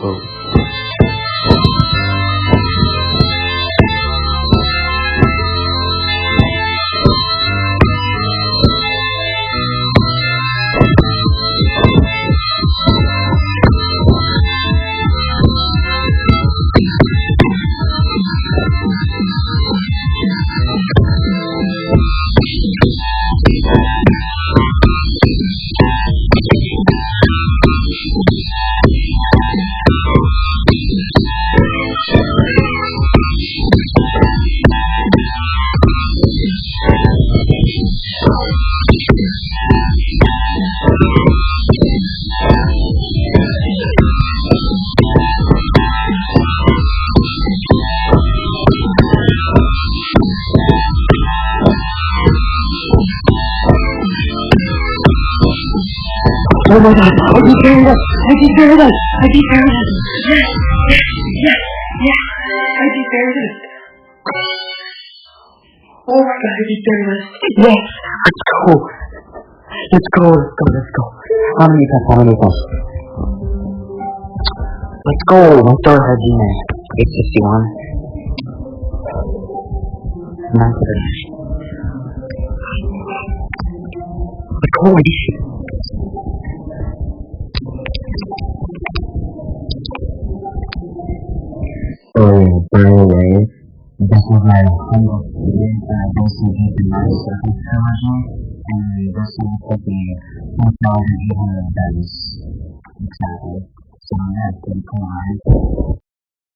Oh. Oh my god, I keep hearing that! I keep hearing that! I keep hearing that! Yes! Yes! Yes! Yes! I keep hearing that! Oh my god, I keep hearing that! Yes! Let's go! Let's go, let's go, let's go! How many times? How many times? Let's go! Let's go ahead, G-Man. 851. 930. Let's go, I just... By the way, this is my 100th video that I posted in the night surface version, and this will take me 1,800 beds. Exactly. So I'm going to have to come on.